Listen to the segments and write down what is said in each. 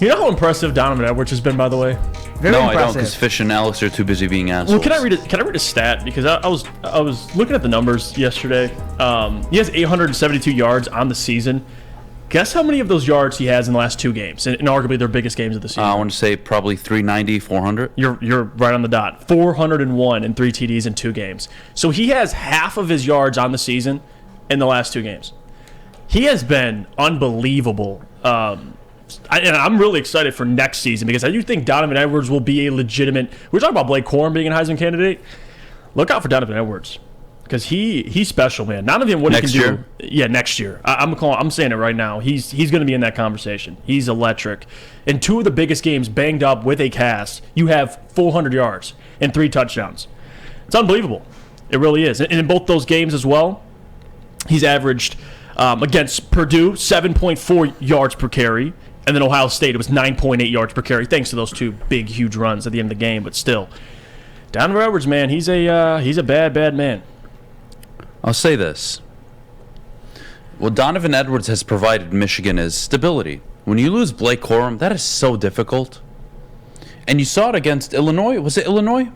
You know how impressive Donovan Edwards has been, by the way? Very No, impressive. I don't, because Fish and Alex are too busy being assholes. Well, can I read a stat? Because I was looking at the numbers yesterday. He has 872 yards on the season. Guess how many of those yards he has in the last 2 games, and arguably their biggest games of the season? I want to say probably 390, 400. You're right on the dot. 401 and 3 TDs in 2 games. So he has half of his yards on the season in the last 2 games. He has been unbelievable. And I'm really excited for next season because I do think Donovan Edwards will be a legitimate. We're talking about Blake Corum being a Heisman candidate. Look out for Donovan Edwards because he's special, man. Not even what Next he can year? do. Yeah, next year. I'm saying it right now. He's going to be in that conversation. He's electric. In 2 of the biggest games, banged up with a cast, you have 400 yards and 3 touchdowns. It's unbelievable. It really is. And in both those games as well, he's averaged against Purdue 7.4 yards per carry. And then Ohio State, it was 9.8 yards per carry, thanks to those 2 big, huge runs at the end of the game. But still, Donovan Edwards, man, he's a bad, bad man. I'll say this. What Donovan Edwards has provided Michigan is stability. When you lose Blake Corum, that is so difficult. And you saw it against Illinois. Was it Illinois?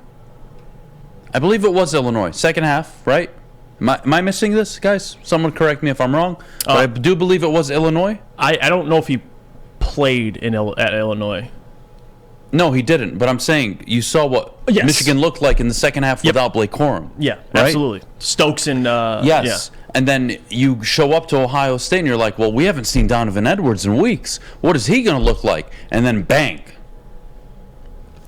I believe it was Illinois. Second half, right? Am I missing this, guys? Someone correct me if I'm wrong. But I do believe it was Illinois. I don't know if he played at Illinois. No, he didn't. But I'm saying you saw what Yes. Michigan looked like in the second half without Blake Corum. Yeah, right? absolutely. Stokes and yes. Yeah. And then you show up to Ohio State and you're like, well, we haven't seen Donovan Edwards in weeks. What is he going to look like? And then bang.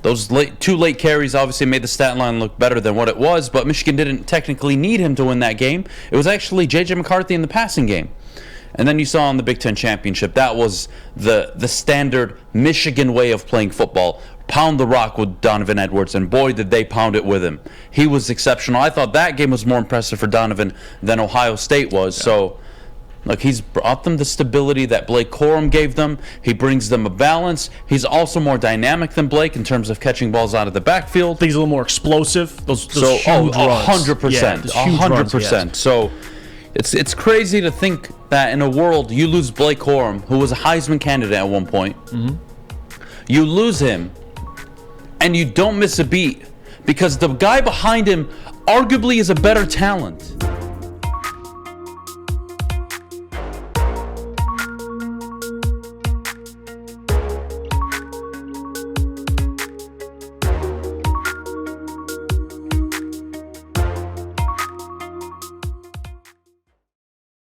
Those 2 late carries obviously made the stat line look better than what it was, but Michigan didn't technically need him to win that game. It was actually J.J. McCarthy in the passing game. And then you saw in the Big Ten Championship, that was the standard Michigan way of playing football. Pound the rock with Donovan Edwards, and boy, did they pound it with him. He was exceptional. I thought that game was more impressive for Donovan than Ohio State was. Yeah. So, look, he's brought them the stability that Blake Corum gave them. He brings them a balance. He's also more dynamic than Blake in terms of catching balls out of the backfield. I think he's a little more explosive. Those so, huge runs. 100%. Yeah, 100%. So, it's crazy to think that in a world you lose Blake Corum, who was a Heisman candidate at one point. Mm-hmm. You lose him, and you don't miss a beat because the guy behind him arguably is a better talent.